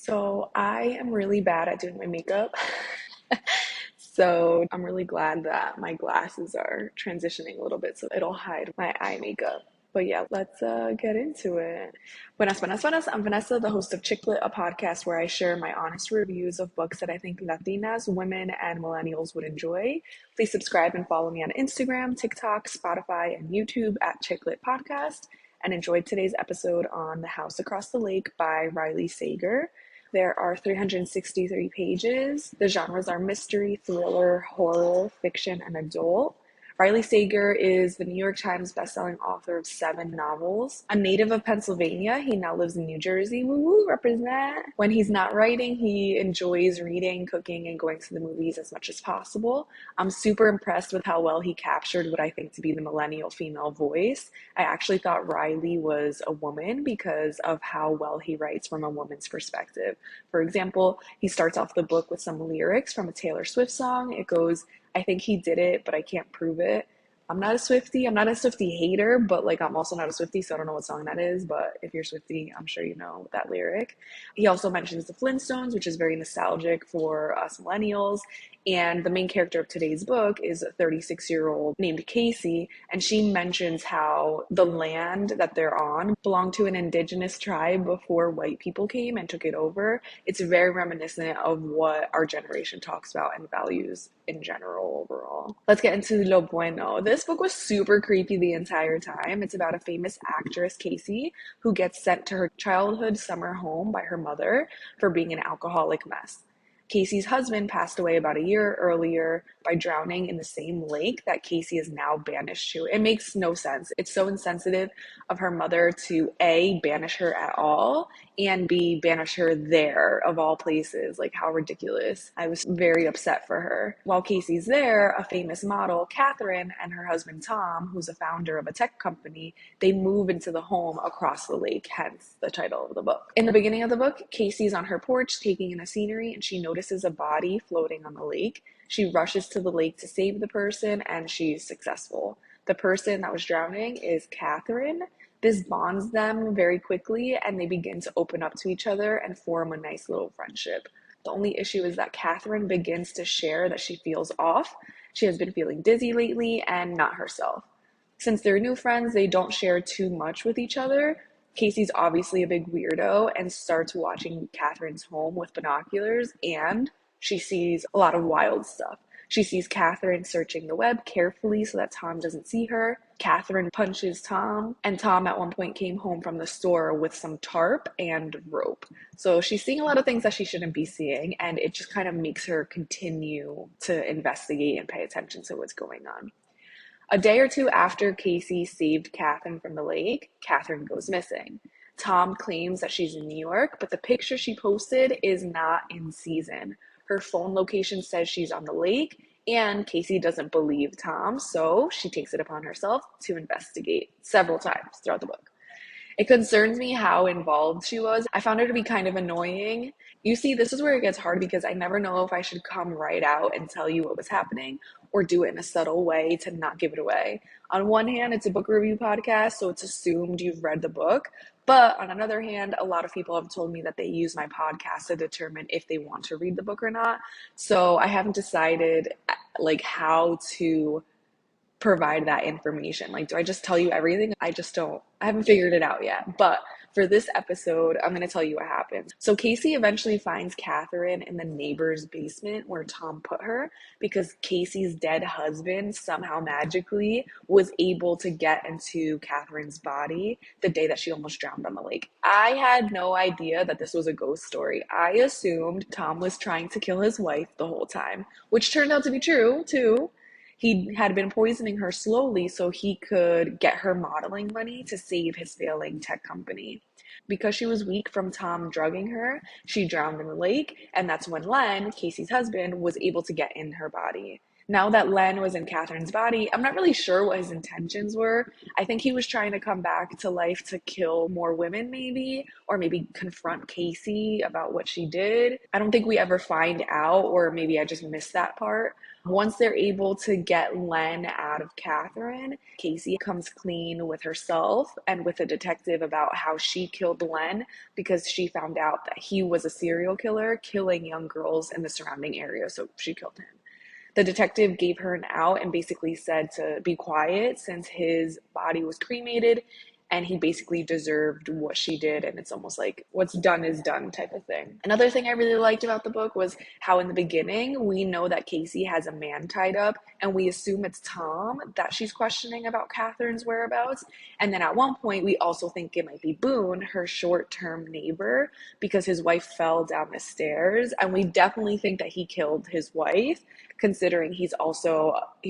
So I am really bad at doing my makeup. So I'm really glad that my glasses are transitioning a little bit so it'll hide my eye makeup. But yeah, let's get into it. Buenas, buenas, buenas. I'm Vanessa, the host of Chicklet, a podcast where I share my honest reviews of books that I think Latinas, women, and millennials would enjoy. Please subscribe and follow me on Instagram, TikTok, Spotify, and YouTube at Chicklet Podcast. And enjoyed today's episode on The House Across the Lake by Riley Sager. There are 363 pages. The genres are mystery, thriller, horror, fiction, and adult. Riley Sager is the New York Times bestselling author of 7 novels. A native of Pennsylvania, he now lives in New Jersey. Woo woo, represent. When he's not writing, he enjoys reading, cooking, and going to the movies as much as possible. I'm super impressed with how well he captured what I think to be the millennial female voice. I actually thought Riley was a woman because of how well he writes from a woman's perspective. For example, he starts off the book with some lyrics from a Taylor Swift song. It goes, I think he did it, but I can't prove it. I'm not a Swiftie. I'm not a Swiftie hater, but I'm also not a Swiftie, so I don't know what song that is. But if you're Swiftie, I'm sure you know that lyric. He also mentions the Flintstones, which is very nostalgic for us millennials. And the main character of today's book is a 36-year-old named Casey, and she mentions how the land that they're on belonged to an indigenous tribe before white people came and took it over. It's very reminiscent of what our generation talks about and values in general overall. Let's get into lo bueno. This book was super creepy the entire time. It's about a famous actress, Casey, who gets sent to her childhood summer home by her mother for being an alcoholic mess. Casey's husband passed away about a year earlier by drowning in the same lake that Casey is now banished to. It makes no sense. It's so insensitive of her mother to A, banish her at all, and B, banish her there of all places. Like, how ridiculous. I was very upset for her. While Casey's there, a famous model, Catherine, and her husband Tom, who's a founder of a tech company, they move into the home across the lake, hence the title of the book. In the beginning of the book, Casey's on her porch taking in the scenery, and she notices a body floating on the lake. She rushes to the lake to save the person, and she's successful. The person that was drowning is Catherine. This bonds them very quickly, and they begin to open up to each other and form a nice little friendship. The only issue is that Catherine begins to share that she feels off. She has been feeling dizzy lately and not herself. Since they're new friends, they don't share too much with each other. Casey's obviously a big weirdo and starts watching Catherine's home with binoculars, and she sees a lot of wild stuff. She sees Catherine searching the web carefully so that Tom doesn't see her. Catherine punches Tom, and Tom at one point came home from the store with some tarp and rope. So she's seeing a lot of things that she shouldn't be seeing, and it just kind of makes her continue to investigate and pay attention to what's going on. A day or two after Casey saved Catherine from the lake, Catherine goes missing. Tom claims that she's in New York, but the picture she posted is not in season. Her phone location says she's on the lake, and Casey doesn't believe Tom, so she takes it upon herself to investigate several times throughout the book. It concerns me how involved she was. I found her to be kind of annoying. You see, this is where it gets hard because I never know if I should come right out and tell you what was happening or do it in a subtle way to not give it away. On one hand, it's a book review podcast, so it's assumed you've read the book. But on another hand, a lot of people have told me that they use my podcast to determine if they want to read the book or not. So I haven't decided how to provide that information. Do I just tell you everything? I haven't figured it out yet. But for this episode, I'm going to tell you what happens. So Casey eventually finds Catherine in the neighbor's basement where Tom put her because Casey's dead husband somehow magically was able to get into Catherine's body the day that she almost drowned on the lake. I had no idea that this was a ghost story. I assumed Tom was trying to kill his wife the whole time, which turned out to be true too. He had been poisoning her slowly so he could get her modeling money to save his failing tech company. Because she was weak from Tom drugging her, she drowned in the lake, and that's when Len, Casey's husband, was able to get in her body. Now that Len was in Catherine's body, I'm not really sure what his intentions were. I think he was trying to come back to life to kill more women, maybe, or maybe confront Casey about what she did. I don't think we ever find out, or maybe I just missed that part. Once they're able to get Len out of Catherine, Casey comes clean with herself and with a detective about how she killed Len because she found out that he was a serial killer, killing young girls in the surrounding area. So she killed him. The detective gave her an out and basically said to be quiet since his body was cremated and he basically deserved what she did, and it's almost like what's done is done type of thing. Another thing I really liked about the book was how in the beginning we know that Casey has a man tied up and we assume it's Tom that she's questioning about Catherine's whereabouts, and then at one point we also think it might be Boone, her short-term neighbor, because his wife fell down the stairs, and we definitely think that he killed his wife, considering he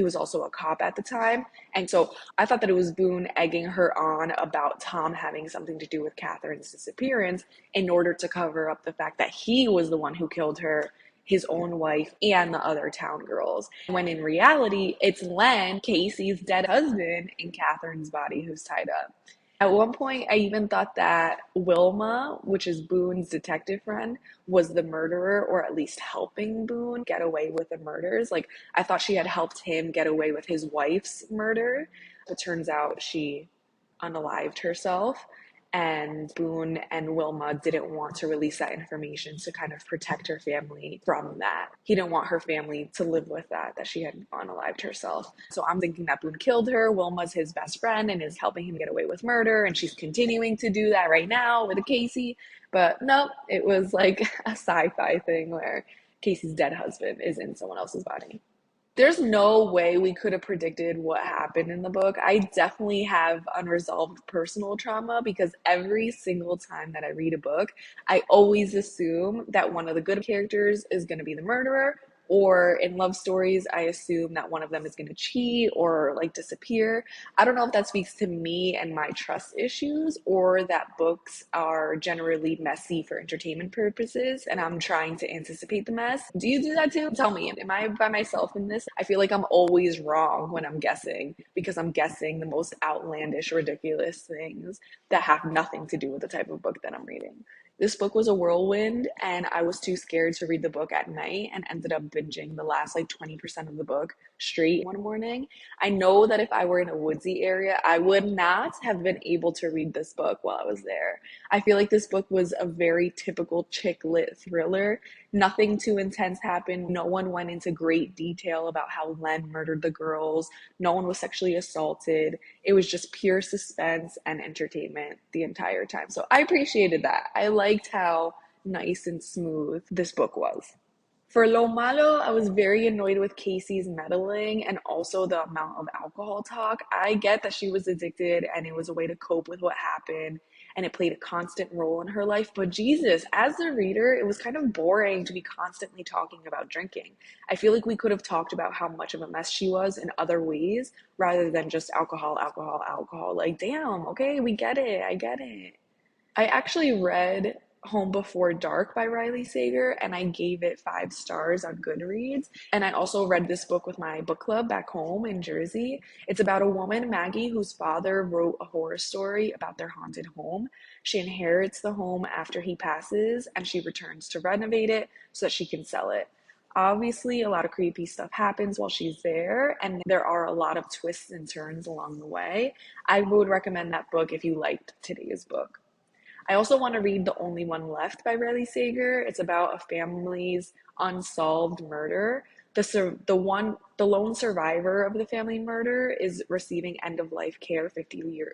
was also a cop at the time. And so I thought that it was Boone egging her on about Tom having something to do with Catherine's disappearance in order to cover up the fact that he was the one who killed her, his own wife, and the other town girls. When in reality, it's Len, Casey's dead husband, in Catherine's body who's tied up. At one point, I even thought that Wilma, which is Boone's detective friend, was the murderer, or at least helping Boone get away with the murders. Like, I thought she had helped him get away with his wife's murder. It turns out she unalived herself, and Boone and Wilma didn't want to release that information to kind of protect her family from that. He didn't want her family to live with that she had unalived herself. So I'm thinking that Boone killed her. Wilma's his best friend and is helping him get away with murder, and she's continuing to do that right now with Casey. But no, it was like a sci-fi thing where Casey's dead husband is in someone else's body. There's no way we could have predicted what happened in the book. I definitely have unresolved personal trauma because every single time that I read a book, I always assume that one of the good characters is going to be the murderer. Or in love stories, I assume that one of them is going to cheat or like disappear. I don't know if that speaks to me and my trust issues, or that books are generally messy for entertainment purposes and I'm trying to anticipate the mess. Do you do that too? Tell me, am I by myself in this? I feel like I'm always wrong when I'm guessing because I'm guessing the most outlandish, ridiculous things that have nothing to do with the type of book that I'm reading. This book was a whirlwind, and I was too scared to read the book at night and ended up binging the last like 20% of the book straight one morning. I know that if I were in a woodsy area, I would not have been able to read this book while I was there. I feel like this book was a very typical chick lit thriller. Nothing too intense happened. No one went into great detail about how Len murdered the girls. No one was sexually assaulted. It was just pure suspense and entertainment the entire time. So I appreciated that. I liked how nice and smooth this book was. For Lo Malo, I was very annoyed with Casey's meddling and also the amount of alcohol talk. I get that she was addicted and it was a way to cope with what happened and it played a constant role in her life. But Jesus, as the reader, it was kind of boring to be constantly talking about drinking. I feel like we could have talked about how much of a mess she was in other ways rather than just alcohol, alcohol, alcohol. Like, damn, okay, we get it. I get it. I actually read Home Before Dark by Riley Sager and I gave it 5 stars on Goodreads. And I also read this book with my book club back home in Jersey. It's about a woman, Maggie, whose father wrote a horror story about their haunted home. She inherits the home after he passes and she returns to renovate it so that she can sell it. Obviously, a lot of creepy stuff happens while she's there, and there are a lot of twists and turns along the way. I would recommend that book if you liked today's book. I also want to read The Only One Left by Riley Sager. It's about a family's unsolved murder. The lone survivor of the family murder is receiving end of life care 50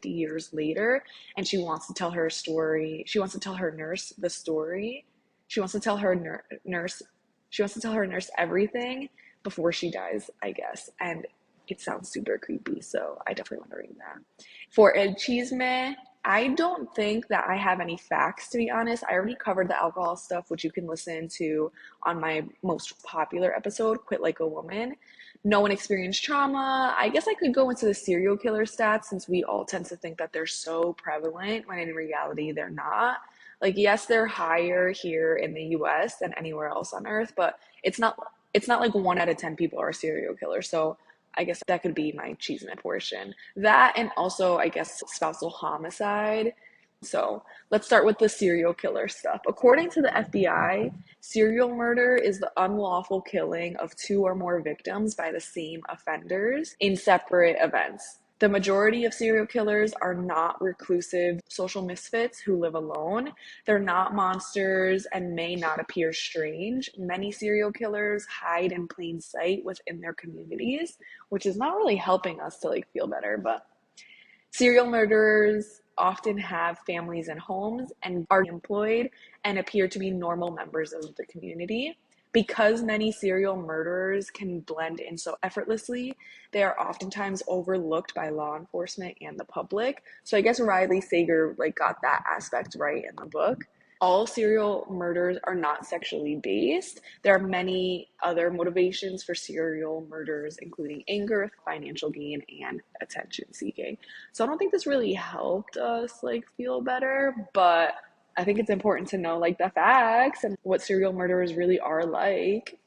years later, and she wants to tell her story. She wants to tell her nurse the story. She wants to tell her nurse. She wants to tell her nurse everything before she dies, I guess. And it sounds super creepy, so I definitely want to read that. For El Chisme, I don't think that I have any facts, to be honest. I already covered the alcohol stuff, which you can listen to on my most popular episode, Quit Like a Woman. No one experienced trauma. I guess I could go into the serial killer stats since we all tend to think that they're so prevalent when in reality they're not. Like, yes, they're higher here in the US than anywhere else on earth, but it's not it's not like 1 out of 10 people are serial killers. So I guess that could be my cheese portion. That, and also, I guess, spousal homicide. So let's start with the serial killer stuff. According to the FBI, serial murder is the unlawful killing of two or more victims by the same offenders in separate events. The majority of serial killers are not reclusive social misfits who live alone. They're not monsters and may not appear strange. Many serial killers hide in plain sight within their communities, which is not really helping us to like feel better, but serial murderers often have families and homes and are employed and appear to be normal members of the community. Because many serial murderers can blend in so effortlessly, they are oftentimes overlooked by law enforcement and the public. So I guess Riley Sager like got that aspect right in the book. All serial murders are not sexually based. There are many other motivations for serial murders, including anger, financial gain, and attention seeking. So I don't think this really helped us like feel better, but I think it's important to know like the facts and what serial murderers really are like.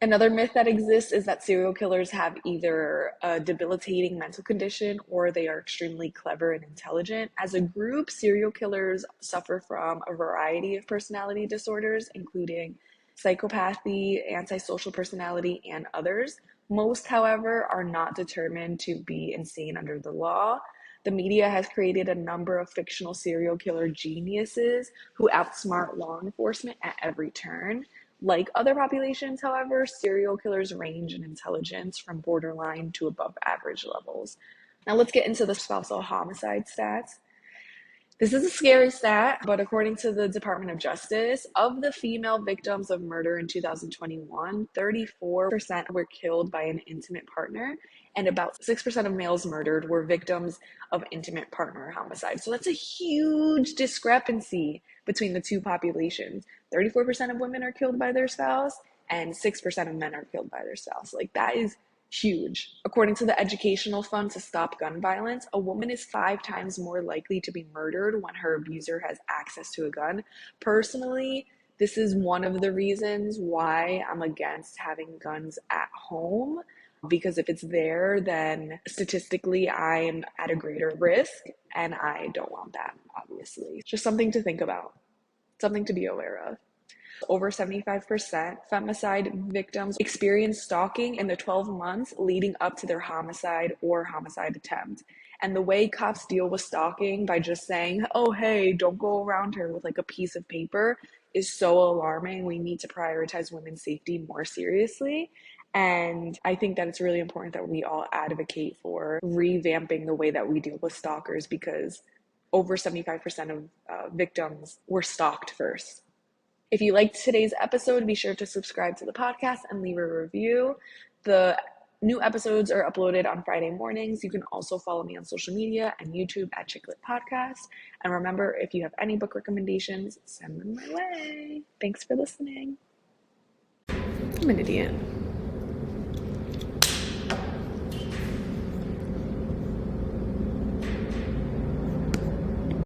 Another myth that exists is that serial killers have either a debilitating mental condition or they are extremely clever and intelligent. As a group, serial killers suffer from a variety of personality disorders, including psychopathy, antisocial personality, and others. Most, however, are not determined to be insane under the law. The media has created a number of fictional serial killer geniuses who outsmart law enforcement at every turn. Like other populations, however, serial killers range in intelligence from borderline to above average levels. Now let's get into the spousal homicide stats. This is a scary stat, but according to the Department of Justice, of the female victims of murder in 2021, 34% were killed by an intimate partner, and about 6% of males murdered were victims of intimate partner homicide. So that's a huge discrepancy between the two populations. 34% of women are killed by their spouse, and 6% of men are killed by their spouse. Like, that is huge. According to the Educational Fund to Stop Gun Violence, a woman is 5 times more likely to be murdered when her abuser has access to a gun. Personally, this is one of the reasons why I'm against having guns at home, because if it's there, then statistically I'm at a greater risk, and I don't want that, obviously. Just something to think about, something to be aware of. Over 75% femicide victims experience stalking in the 12 months leading up to their homicide or homicide attempt. And the way cops deal with stalking by just saying, oh, hey, don't go around her with like a piece of paper is so alarming. We need to prioritize women's safety more seriously. And I think that it's really important that we all advocate for revamping the way that we deal with stalkers, because over 75% of victims were stalked first. If you liked today's episode, be sure to subscribe to the podcast and leave a review. The new episodes are uploaded on Friday mornings. You can also follow me on social media and YouTube at Chicklet Podcast. And remember, if you have any book recommendations, send them my way. Thanks for listening. I'm an idiot.